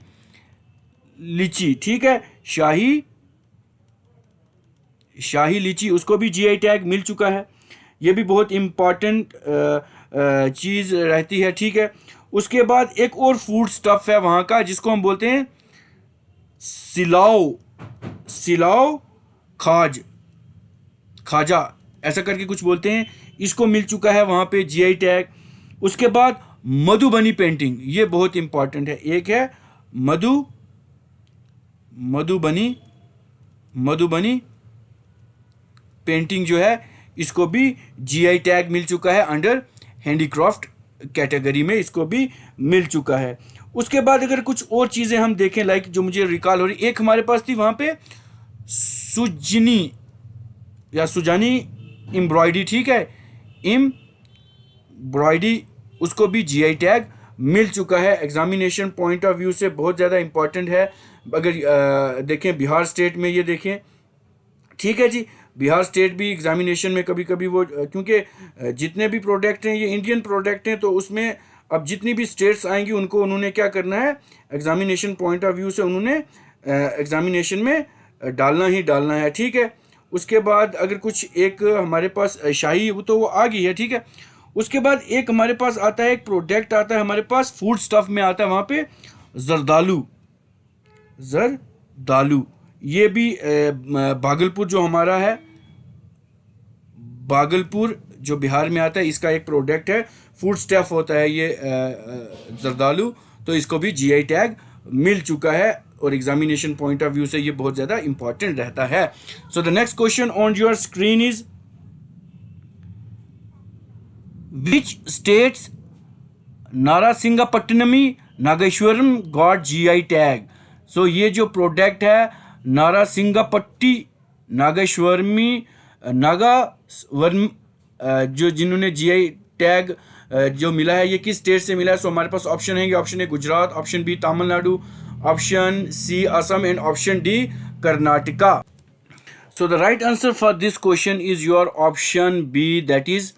लीची, ठीक है, शाही लीची, उसको भी जीआई टैग मिल चुका है। ये भी बहुत इम्पॉर्टेंट चीज़ रहती है, ठीक है। उसके बाद एक और फूड स्टफ है वहाँ का जिसको हम बोलते हैं सिलाओ खाजा, ऐसा करके कुछ बोलते हैं, इसको मिल चुका है वहाँ पे जीआई टैग। उसके बाद मधुबनी पेंटिंग, ये बहुत इम्पॉर्टेंट है, एक है मधुबनी पेंटिंग जो है इसको भी जीआई टैग मिल चुका है, अंडर हैंडीक्राफ्ट कैटेगरी में इसको भी मिल चुका है। उसके बाद अगर कुछ और चीज़ें हम देखें, लाइक जो मुझे रिकॉल हो रही, एक हमारे पास थी वहाँ पे सुजनी या सुजानी एम्ब्रॉयडरी, ठीक है, एम्ब्रॉयडरी, उसको भी जीआई टैग मिल चुका है। एग्जामिनेशन पॉइंट ऑफ व्यू से बहुत ज़्यादा इंपॉर्टेंट है। अगर देखें बिहार स्टेट में, ये देखें, ठीक है जी, बिहार स्टेट भी एग्जामिनेशन में कभी कभी वो, क्योंकि जितने भी प्रोडक्ट हैं ये इंडियन प्रोडक्ट हैं, तो उसमें अब जितनी भी स्टेट्स आएंगी उनको उन्होंने क्या करना है, एग्जामिनेशन पॉइंट ऑफ व्यू से उन्होंने एग्जामिनेशन में डालना ही डालना है, ठीक है। उसके बाद अगर कुछ एक हमारे पास शाही, वो तो वो आ गई है, ठीक है। उसके बाद एक हमारे पास आता है, एक प्रोडक्ट आता है हमारे पास, फूड स्टफ में आता है वहाँ पे जरदालू, जरदालू, ये भी भागलपुर जो हमारा है, भागलपुर जो बिहार में आता है, इसका एक प्रोडक्ट है, फूड स्टफ होता है ये जरदालू, तो इसको भी जीआई टैग मिल चुका है और एग्जामिनेशन पॉइंट ऑफ व्यू से ये बहुत ज़्यादा इंपॉर्टेंट रहता है। So the next question on your screen is which states Narasingapattanami Nageshwaram got GI tag. So ये जो प्रोडक्ट है नारासिंगापट्टी नागेश्वरमी नागास्वरम, जो जिन्होंने जीआई टैग जो मिला है, ये किस स्टेट से मिला है। सो हमारे पास ऑप्शन है, option A Gujarat, option B Tamil Nadu, option C Assam and option D Karnataka. So the right answer for this question is your option B, that is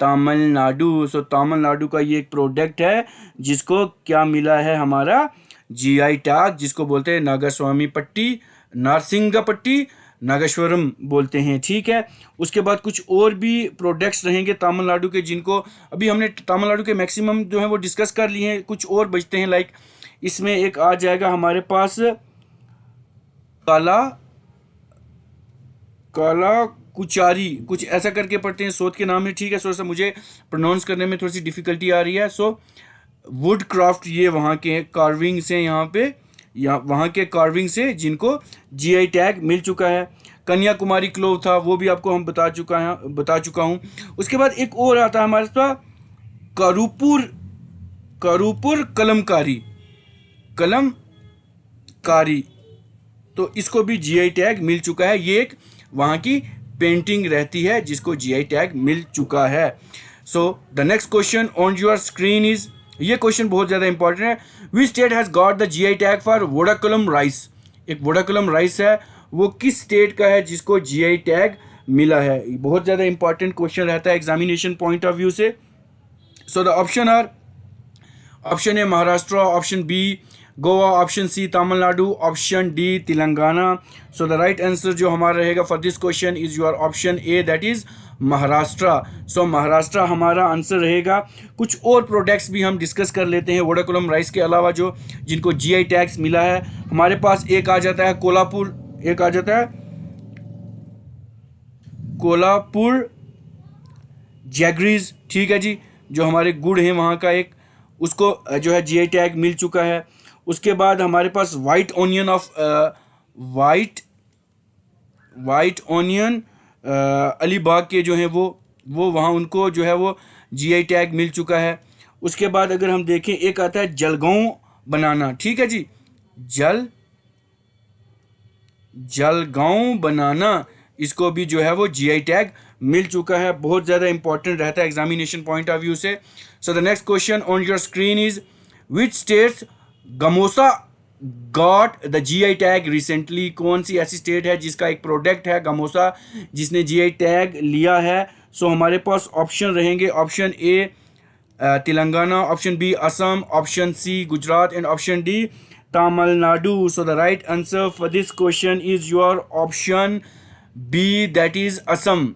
Tamil Nadu. So Tamil Nadu का ये एक प्रोडक्ट है जिसको क्या मिला है, हमारा जीआई टैग, जिसको बोलते हैं नागास्वामी पट्टी, नारसिंगापट्टी, नागेश्वरम बोलते हैं, ठीक है। उसके बाद कुछ और भी प्रोडक्ट्स रहेंगे तमिलनाडु के, जिनको अभी हमने तमिलनाडु के मैक्सिमम जो है वो डिस्कस कर लिए हैं, कुछ और बचते हैं। लाइक इसमें एक आ जाएगा हमारे पास काला काला कुचारी, कुछ ऐसा करके पढ़ते हैं, सोच के नाम है, ठीक है। थोड़ा सा मुझे प्रोनाउंस करने में थोड़ी सी डिफ़िकल्टी आ रही है। सो वुड क्राफ्ट, ये वहाँ के कार्विंग से, यहाँ पे या वहाँ के कार्विंग से जिनको जीआई टैग मिल चुका है। कन्याकुमारी क्लोव था, वो भी आपको हम बता चुका हूँ। उसके बाद एक और आता है हमारे पास करूपुर कलमकारी, तो इसको भी जीआई टैग मिल चुका है। ये एक वहाँ की पेंटिंग रहती है जिसको जीआई टैग मिल चुका है। So the next question on your screen is, ये क्वेश्चन बहुत ज़्यादा इंपॉर्टेंट है, which state has got the GI tag for Wadakolam rice. एक वोडाकुलम राइस है, वो किस स्टेट का है जिसको जीआई टैग मिला है। बहुत ज़्यादा इंपॉर्टेंट क्वेश्चन रहता है एग्जामिनेशन पॉइंट ऑफ व्यू से। So the option are, option A Maharashtra, option B Goa, option C Tamil Nadu, option D Telangana. So the right answer जो हमारा रहेगा for this question is your option A, that is Maharashtra. So Maharashtra हमारा answer रहेगा। कुछ और products भी हम डिस्कस कर लेते हैं वोडाकुलम राइस के अलावा जो जिनको जीआई टैग्स मिला है। हमारे पास एक आ जाता है कोल्हापुर, एक आ जाता है कोल्हापुर जैगरीज, ठीक है जी, जो हमारे गुड़ हैं वहाँ का एक, उसको जो है जीआई टैग मिल चुका है। उसके बाद हमारे पास वाइट ऑनियन अलीबाग के जो हैं वो वहाँ उनको जो है वो जीआई टैग मिल चुका है। उसके बाद अगर हम देखें एक आता है जलगांव बनाना, ठीक है जी, जलगांव बनाना, इसको भी जो है वो जीआई टैग मिल चुका है। बहुत ज़्यादा इंपॉर्टेंट रहता है एग्जामिनेशन पॉइंट ऑफ व्यू से। So the next question on your screen is which states gamosa got the GI tag recently. कौन सी ऐसी स्टेट है जिसका एक प्रोडक्ट है गमोसा जिसने जीआई टैग लिया है। सो हमारे पास ऑप्शन रहेंगे, option A Telangana, option B Assam, option C Gujarat and option D Tamil Nadu. So the right answer for this question is your option B, that is Assam.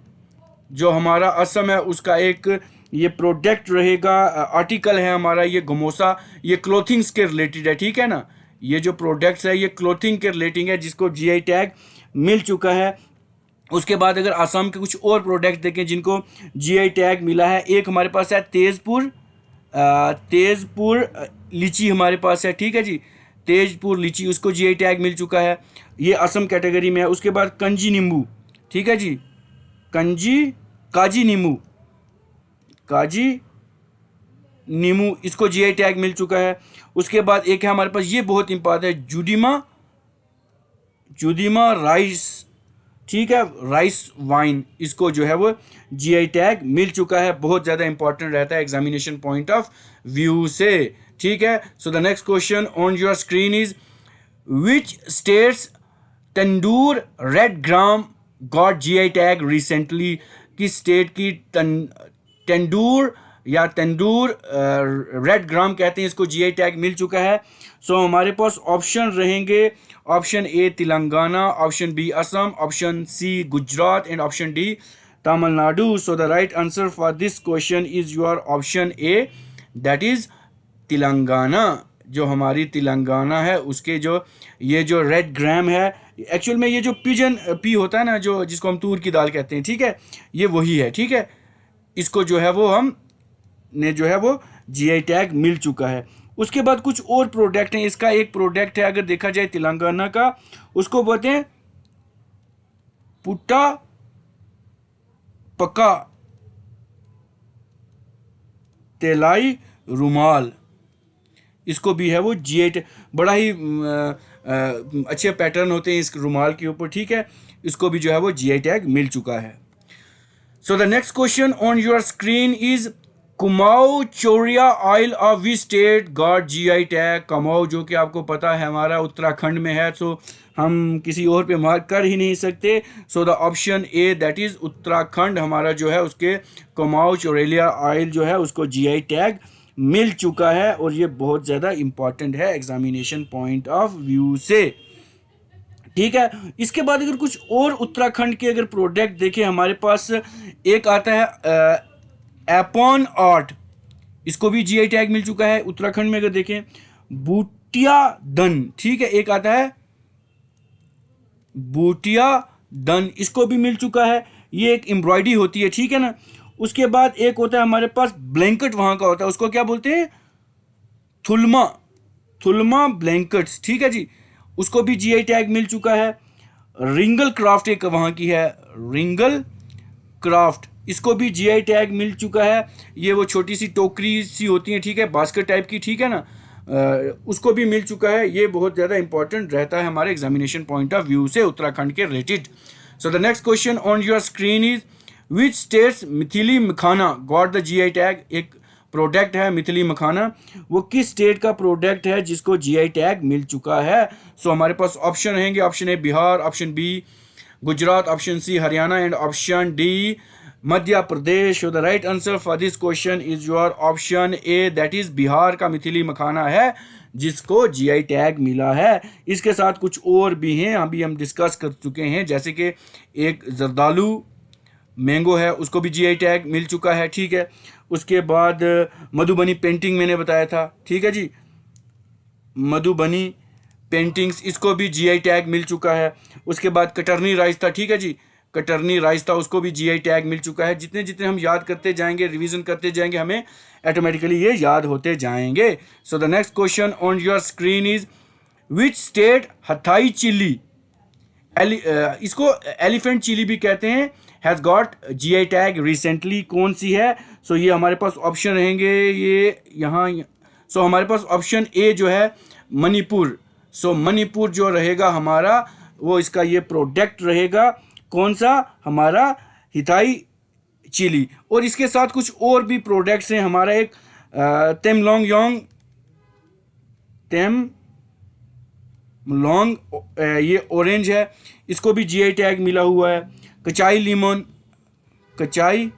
जो हमारा असम है उसका एक ये प्रोडक्ट रहेगा, आर्टिकल है हमारा ये गमोसा, ये क्लोथिंग्स के रिलेटेड है, ठीक है ना। ये जो प्रोडक्ट्स है ये क्लोथिंग के रिलेटिंग है जिसको जीआई टैग मिल चुका है। उसके बाद अगर आसाम के कुछ और प्रोडक्ट देखें जिनको जीआई टैग मिला है, एक हमारे पास है तेजपुर लीची हमारे पास है, ठीक है जी, तेजपुर लीची, उसको जीआई टैग मिल चुका है, ये असम कैटेगरी में है। उसके बाद कंजी नींबू, ठीक है जी, काजी नींबू, इसको जीआई टैग मिल चुका है। उसके बाद एक है हमारे पास, ये बहुत इंपॉर्टेंट है, चुदिमा राइस, ठीक है, राइस वाइन, इसको जो है वो जीआई टैग मिल चुका है। बहुत ज़्यादा इंपॉर्टेंट रहता है एग्जामिनेशन पॉइंट ऑफ व्यू से, ठीक है। So the next question on your screen is which states tandoor red gram got GI tag recently. किस स्टेट की तंदूर या तंदूर रेड ग्राम कहते हैं, इसको जीआई टैग मिल चुका है। सो हमारे पास ऑप्शन रहेंगे, option A Telangana, option B Assam, option C Gujarat and option D Tamil Nadu. So the right answer for this question is your option A, that is Telangana. जो हमारी तेलंगाना है उसके जो ये जो रेड ग्राम है, एक्चुअल में ये जो पिजन पी होता है ना, जो जिसको हम तूर की दाल कहते हैं, ठीक है, ये वही है, ठीक है। इसको जो है वो हम ने जो है वो जीआई टैग मिल चुका है। उसके बाद कुछ और प्रोडक्ट हैं, इसका एक प्रोडक्ट है अगर देखा जाए तेलंगाना का, उसको बोलते हैं पुट्टा पका तेलाई रुमाल, इसको भी है वो जीआई टैग, बड़ा ही अच्छे पैटर्न होते हैं इस रुमाल के ऊपर, ठीक है, इसको भी जो है वो जीआई टैग मिल चुका है। So the next question on your screen is Kumaon Chyura oil of which state got GI tag. Kumaon जो कि आपको पता है हमारा उत्तराखंड में है, सो हम किसी और पे मार्क कर ही नहीं सकते। सो the option A that is Uttarakhand हमारा जो है उसके कुमाऊं चोरिया ऑयल जो है उसको जीआई टैग मिल चुका है, और ये बहुत ज़्यादा इंपॉर्टेंट है एग्जामिनेशन पॉइंट ऑफ व्यू से, ठीक है। इसके बाद अगर कुछ और उत्तराखंड के अगर प्रोडक्ट देखें, हमारे पास एक आता है एपॉन आर्ट, इसको भी जीआई टैग मिल चुका है उत्तराखंड में। अगर देखें बूटिया दन, ठीक है, एक आता है बूटिया दन, इसको भी मिल चुका है, ये एक एम्ब्रॉयडरी होती है, ठीक है ना। उसके बाद एक होता है हमारे पास ब्लैंकेट, वहां का होता है, उसको क्या बोलते हैं, थुलमा, थुलमा ब्लैंकेट्स, ठीक है जी, उसको भी जीआई टैग मिल चुका है। रिंगल क्राफ्ट एक वहां की है, रिंगल क्राफ्ट, इसको भी जीआई टैग मिल चुका है। ये वो छोटी सी टोकरी सी होती है, ठीक है, बास्केट टाइप की, ठीक है ना, उसको भी मिल चुका है। ये बहुत ज़्यादा इंपॉर्टेंट रहता है हमारे एग्जामिनेशन पॉइंट ऑफ व्यू से उत्तराखंड के related. So the next question on your screen is which states Mithila makhana got the GI tag. एक प्रोडक्ट है मिथिली मखाना, वो किस स्टेट का प्रोडक्ट है जिसको जीआई टैग मिल चुका है। सो हमारे पास ऑप्शन रहेंगे, option A Bihar, option B Gujarat, option C Haryana and option D Madhya Pradesh. The right answer for this question is your option A, that is Bihar का मिथिली मखाना है जिसको जीआई टैग मिला है। इसके साथ कुछ और भी हैं, अभी हम डिस्कस कर चुके हैं, जैसे कि एक जर्दालू मैंगो है, उसको भी जीआई टैग मिल चुका है, ठीक है। उसके बाद मधुबनी पेंटिंग मैंने बताया था, ठीक है जी, मधुबनी पेंटिंग्स, इसको भी जीआई टैग मिल चुका है। उसके बाद कटरनी राइस था, ठीक है जी, कटरनी राइस था, उसको भी जीआई टैग मिल चुका है। जितने जितने हम याद करते जाएंगे, रिवीजन करते जाएंगे, हमें ऑटोमेटिकली ये याद होते जाएंगे। So the next question on your screen is which state Hathei chilli, इसको एलिफेंट चिली भी कहते हैं, has got GI tag recently, कौन सी है। सो ये हमारे पास ऑप्शन रहेंगे, ये यहाँ, सो हमारे पास ऑप्शन ए जो है मणिपुर। सो मणिपुर जो रहेगा हमारा, वो इसका ये प्रोडक्ट रहेगा, कौन सा, हमारा हिथाई चिली। और इसके साथ कुछ और भी प्रोडक्ट्स हैं, हमारा एक तेमलोंग योंग, तेम लॉन्ग, ये ऑरेंज है, इसको भी जीआई टैग मिला हुआ है। कचाई लेमन, कचाई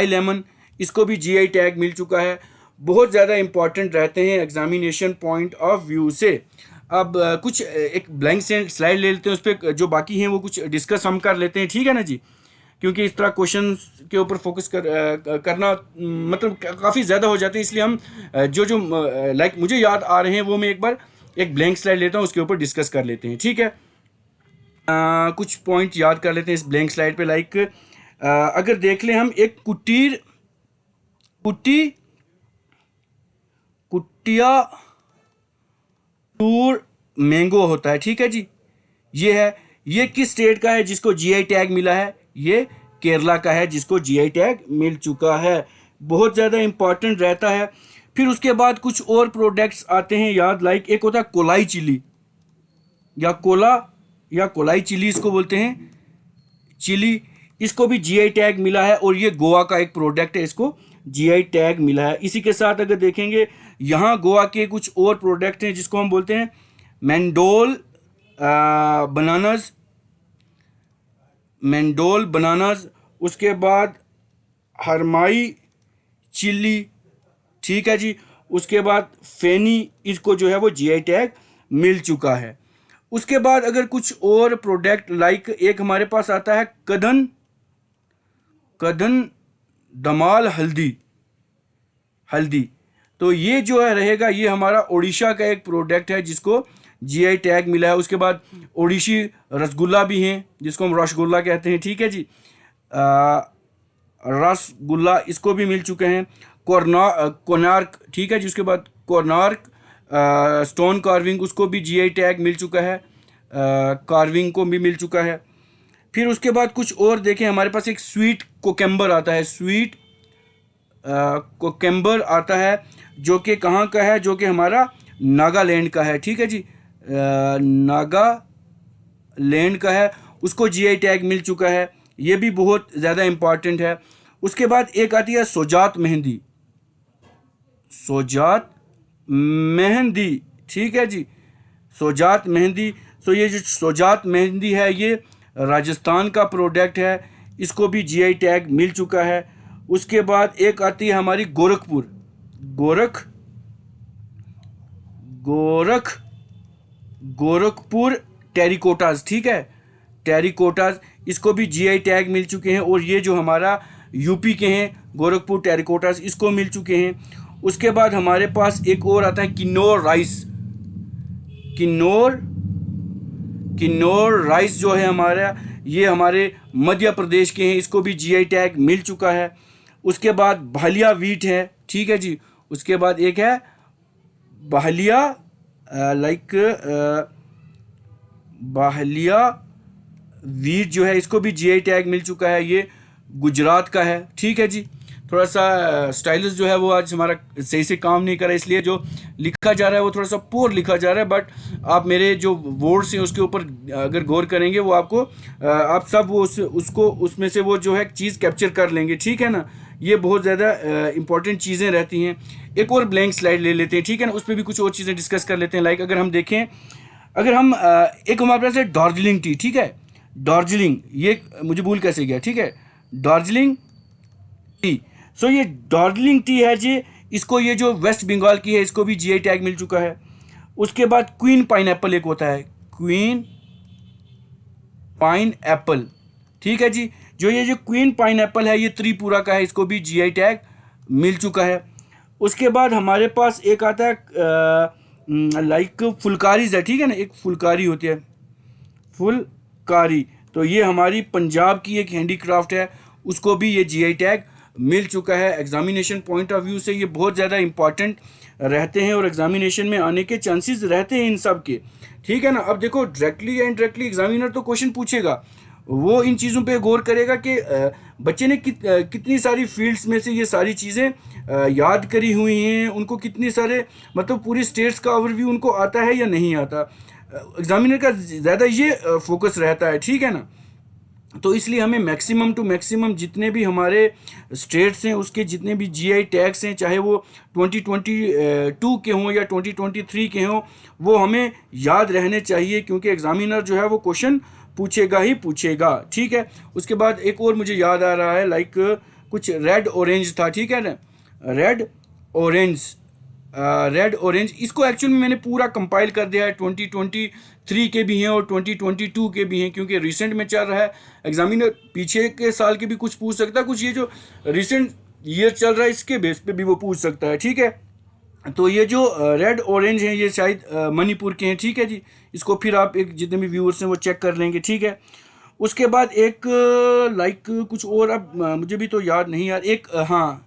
लेमन, इसको भी जीआई टैग मिल चुका है। बहुत ज़्यादा इंपॉर्टेंट रहते हैं एग्जामिनेशन पॉइंट ऑफ व्यू से। अब कुछ एक ब्लैंक स्लाइड ले लेते हैं, उस पर जो बाकी हैं वो कुछ डिस्कस हम कर लेते हैं, ठीक है ना जी, क्योंकि इस तरह क्वेश्चन के ऊपर फोकस करना मतलब काफ़ी ज़्यादा हो जाते हैं, इसलिए हम जो जो लाइक मुझे याद आ रहे हैं वो मैं एक बार एक ब्लैंक स्लाइड लेता हूँ, उसके ऊपर डिस्कस कर लेते हैं, ठीक है। कुछ पॉइंट याद कर लेते हैं इस ब्लैंक स्लाइड पे, लाइक अगर देख लें हम, एक कुटिया टूर मैंगो होता है, ठीक है जी, ये है, ये किस स्टेट का है जिसको जीआई टैग मिला है, ये केरला का है जिसको जीआई टैग मिल चुका है। बहुत ज़्यादा इंपॉर्टेंट रहता है। फिर उसके बाद कुछ और प्रोडक्ट्स आते हैं याद, लाइक एक होता है कोलाई चिली, या कोला या कोलाई चिली इसको बोलते हैं, चिली, इसको भी जीआई टैग मिला है और ये गोवा का एक प्रोडक्ट है, इसको जीआई टैग मिला है। इसी के साथ अगर देखेंगे यहाँ गोवा के कुछ और प्रोडक्ट हैं जिसको हम बोलते हैं मैंडोल बनानाज, मैंडोल बनानाज, उसके बाद हरमाई चिल्ली, ठीक है जी, उसके बाद फेनी, इसको जो है वो जीआई टैग मिल चुका है। उसके बाद अगर कुछ और प्रोडक्ट लाइक एक हमारे पास आता है कदन, कदन दमाल हल्दी, हल्दी, तो ये जो है रहेगा, ये हमारा ओडिशा का एक प्रोडक्ट है जिसको जीआई टैग मिला है। उसके बाद ओडिशी रसगुल्ला भी हैं जिसको हम रसगुल्ला कहते हैं, ठीक है जी, रसगुल्ला इसको भी मिल चुके हैं। कोनार्क, ठीक है जी, उसके बाद कोनार्क स्टोन कार्विंग, उसको भी जीआई टैग मिल चुका है, कार्विंग को भी मिल चुका है। फिर उसके बाद कुछ और देखें, हमारे पास एक स्वीट कोकेम्बर आता है, स्वीट कोकेम्बर आता है जो कि कहाँ का है, जो कि हमारा नागालैंड का है, ठीक है जी, नागालैंड का है, उसको जीआई टैग मिल चुका है, ये भी बहुत ज़्यादा इम्पॉर्टेंट है। उसके बाद एक आती है सोजात मेहंदी, सोजात मेहंदी, ठीक है जी, सोजात मेहंदी। तो ये जो सोजात मेहंदी है ये राजस्थान का प्रोडक्ट है, इसको भी जीआई टैग मिल चुका है। उसके बाद एक आती है हमारी गोरखपुर, गोरखपुर टेरिकोटास, ठीक है, टेरिकोटास, इसको भी जीआई टैग मिल चुके हैं और ये जो हमारा यूपी के हैं गोरखपुर टेरिकोटास, इसको मिल चुके हैं। उसके बाद हमारे पास एक और आता है किन्नौर राइस, किन्नौर राइस जो है हमारा, ये हमारे मध्य प्रदेश के हैं, इसको भी जीआई टैग मिल चुका है। उसके बाद भालिया वीट है, ठीक है जी, उसके बाद एक है भालिया भालिया वीट जो है, इसको भी जीआई टैग मिल चुका है, ये गुजरात का है, ठीक है जी। थोड़ा सा स्टाइलिश जो है वो आज हमारा सही से काम नहीं कर रहा है, इसलिए जो लिखा जा रहा है वो थोड़ा सा पोर लिखा जा रहा है, बट आप मेरे जो वर्ड्स हैं उसके ऊपर अगर गौर करेंगे वो आपको आप सब वो उसको उसमें से वो जो है चीज़ कैप्चर कर लेंगे, ठीक है ना। ये बहुत ज़्यादा इंपॉर्टेंट चीज़ें रहती हैं। एक और ब्लैंक स्लाइड ले लेते हैं, ठीक है ना, उस पर भी कुछ और चीज़ें डिस्कस कर लेते हैं। लाइक अगर हम देखें, अगर हम एक हमारे पास है दार्जिलिंग टी, ठीक है, दार्जिलिंग, ये मुझे भूल कैसे गया, ठीक है, दार्जिलिंग टी। सो ये दार्जिलिंग टी है जी, इसको ये जो वेस्ट बंगाल की है इसको भी जीआई टैग मिल चुका है। उसके बाद क्वीन पाइनएप्पल एक होता है, क्वीन पाइनएप्पल, ठीक है जी, जो क्वीन पाइनएप्पल है ये त्रिपुरा का है, इसको भी जीआई टैग मिल चुका है। उसके बाद हमारे पास एक आता है लाइक फुलकारीज है, ठीक है ना, एक फुलकारी होती है, फुलकारी, तो ये हमारी पंजाब की एक हैंडीक्राफ्ट है, उसको भी ये जीआई टैग मिल चुका है। एग्जामिनेशन पॉइंट ऑफ व्यू से ये बहुत ज़्यादा इंपॉर्टेंट रहते हैं और एग्जामिनेशन में आने के चांसेस रहते हैं इन सब के, ठीक है ना। अब देखो डायरेक्टली या इनडायरेक्टली एग्जामिनर तो क्वेश्चन पूछेगा, वो इन चीज़ों पे गौर करेगा कि बच्चे ने कितनी सारी फील्ड्स में से ये सारी चीज़ें याद करी हुई हैं, उनको कितने सारे मतलब पूरी स्टेट्स का ओवरव्यू उनको आता है या नहीं आता। एग्जामिनर का ज़्यादा ये फोकस रहता है, ठीक है ना। तो इसलिए हमें मैक्सिमम टू मैक्सिमम जितने भी हमारे स्टेट्स हैं उसके जितने भी जीआई टैग्स हैं, चाहे वो 2022 के हों या 2023 के हों, वो हमें याद रहने चाहिए, क्योंकि एग्जामिनर जो है वो क्वेश्चन पूछेगा ही पूछेगा, ठीक है। उसके बाद एक और मुझे याद आ रहा है, लाइक कुछ रेड ऑरेंज था, ठीक है ना, रेड ऑरेंज, इसको एक्चुअली में मैंने पूरा कंपाइल कर दिया है। 2023 के भी हैं और 2022 के भी हैं, क्योंकि रिसेंट में चल रहा है। एग्जामिनर पीछे के साल के भी कुछ पूछ सकता है, कुछ ये जो रिसेंट ईयर चल रहा है इसके बेस पे भी वो पूछ सकता है, ठीक है। तो ये जो रेड ऑरेंज हैं ये शायद मणिपुर के हैं, ठीक है जी। इसको फिर आप एक जितने भी व्यूअर्स हैं वो चेक कर लेंगे, ठीक है। उसके बाद एक लाइक कुछ और, अब मुझे भी तो याद नहीं यार, एक हाँ,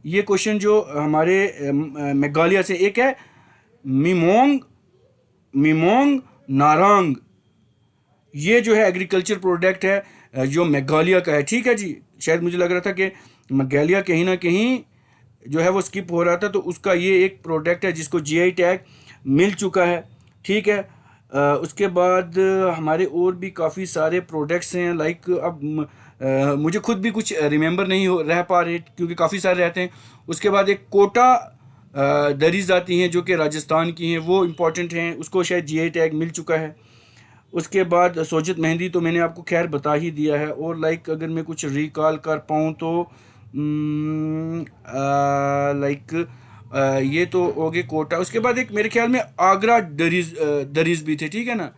ये क्वेश्चन जो हमारे मेघालय से एक है मिमोंग नारंग, ये जो है एग्रीकल्चर प्रोडक्ट है जो मेघालय का है, ठीक है जी। शायद मुझे लग रहा था कि मेघालय कहीं ना कहीं जो है वो स्किप हो रहा था, तो उसका ये एक प्रोडक्ट है जिसको जीआई टैग मिल चुका है, ठीक है। उसके बाद हमारे और भी काफ़ी सारे प्रोडक्ट्स हैं, लाइक अब मुझे खुद भी कुछ रिमेंबर नहीं हो रह पा रहे क्योंकि काफ़ी सारे रहते हैं। उसके बाद एक कोटा दरीज आती हैं जो कि राजस्थान की हैं, वो इम्पॉर्टेंट हैं, उसको शायद जीआई टैग मिल चुका है। उसके बाद सोजत मेहंदी तो मैंने आपको खैर बता ही दिया है। और लाइक अगर मैं कुछ रिकॉल कर पाऊँ तो लाइक ये तो हो गए कोटा। उसके बाद एक मेरे ख्याल में आगरा दरीज भी थे, ठीक है ना,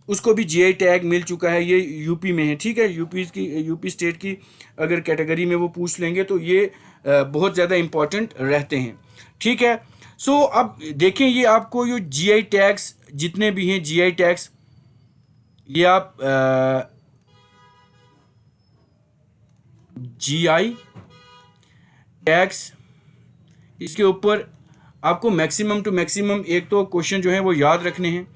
उसको भी जीआई टैग मिल चुका है, ये यूपी में है, ठीक है। यूपी स्टेट की अगर कैटेगरी में वो पूछ लेंगे तो ये बहुत ज़्यादा इम्पोर्टेंट रहते हैं, ठीक है। सो अब देखें, ये आपको ये जीआई टैग्स जितने भी हैं, जीआई टैग्स ये आप जीआई टैग्स इसके ऊपर आपको मैक्सिमम टू मैक्सिमम एक तो क्वेश्चन जो है वो याद रखने हैं,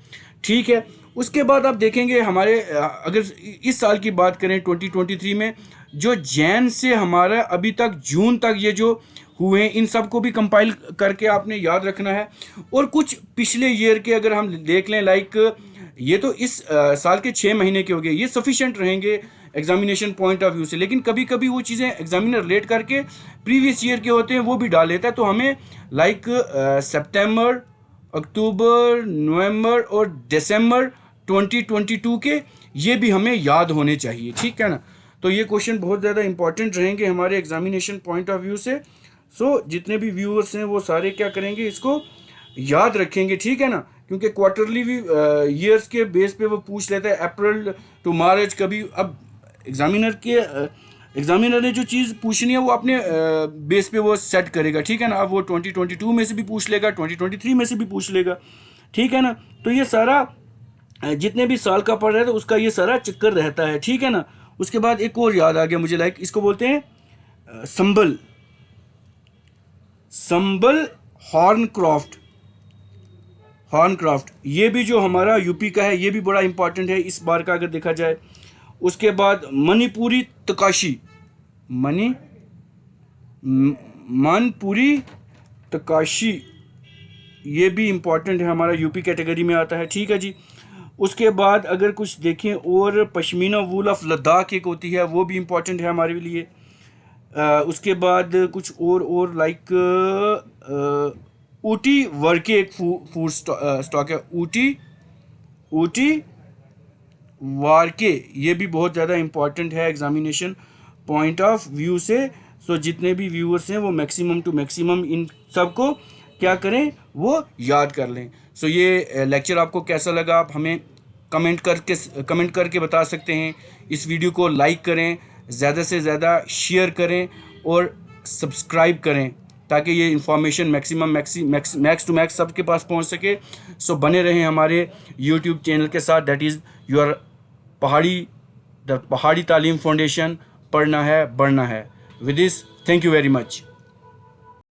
ठीक है। उसके बाद आप देखेंगे हमारे अगर इस साल की बात करें 2023 में, जो जैन से हमारा अभी तक जून तक ये जो हुए हैं इन सब को भी कंपाइल करके आपने याद रखना है। और कुछ पिछले ईयर के अगर हम देख लें, लाइक ये तो इस साल के 6 महीने के हो गए, ये सफिशेंट रहेंगे एग्जामिनेशन पॉइंट ऑफ व्यू से। लेकिन कभी कभी वो चीज़ें एग्जामिनर रिलेट करके प्रीवियस ईयर के होते हैं वो भी डाल लेता है, तो हमें लाइक सितंबर, अक्टूबर, नवंबर और दिसंबर 2022 के ये भी हमें याद होने चाहिए, ठीक है ना। तो ये क्वेश्चन बहुत ज़्यादा इंपॉर्टेंट रहेंगे हमारे एग्जामिनेशन पॉइंट ऑफ व्यू से। सो जितने भी व्यूअर्स हैं वो सारे क्या करेंगे, इसको याद रखेंगे, ठीक है ना। क्योंकि क्वार्टरली भी ईयर्स के बेस पे वो पूछ लेता है, अप्रैल टू मार्च कभी। अब एग्जामिनर ने जो चीज़ पूछनी है वो अपने बेस पे वो सेट करेगा, ठीक है ना। अब वो 2022 में से भी पूछ लेगा, 2023 में से भी पूछ लेगा, ठीक है ना। तो ये सारा जितने भी साल का पढ़ रहा है तो उसका ये सारा चक्कर रहता है, ठीक है ना। उसके बाद एक और याद आ गया मुझे, लाइक इसको बोलते हैं संबल हॉर्नक्राफ्ट, ये भी जो हमारा यूपी का है ये भी बड़ा इंपॉर्टेंट है इस बार का अगर देखा जाए। उसके बाद मणिपुरी तकाशी ये भी इम्पॉर्टेंट है, हमारा यूपी कैटेगरी में आता है, ठीक है जी। उसके बाद अगर कुछ देखें और पश्मीना वूल ऑफ लद्दाख एक होती है, वो भी इम्पॉर्टेंट है हमारे लिए। उसके बाद कुछ और लाइक ऊटी वर्के एक फूड स्टॉक है, ऊटी वार्के, ये भी बहुत ज़्यादा इम्पॉर्टेंट है एग्जामिनेशन पॉइंट ऑफ व्यू से। सो जितने भी व्यूअर्स हैं वो मैक्सिमम टू मैक्सिमम इन सब को क्या करें, वो याद कर लें। सो ये लेक्चर आपको कैसा लगा आप हमें कमेंट करके बता सकते हैं। इस वीडियो को लाइक करें, ज़्यादा से ज़्यादा शेयर करें और सब्सक्राइब करें ताकि ये इन्फॉर्मेशन मैक्स टू मैक्स सबके पास पहुंच सके। सो बने रहें हमारे यूट्यूब चैनल के साथ, दैट इज़ योर पहाड़ी तालीम फाउंडेशन। पढ़ना है, बढ़ना है। With this, thank you very much.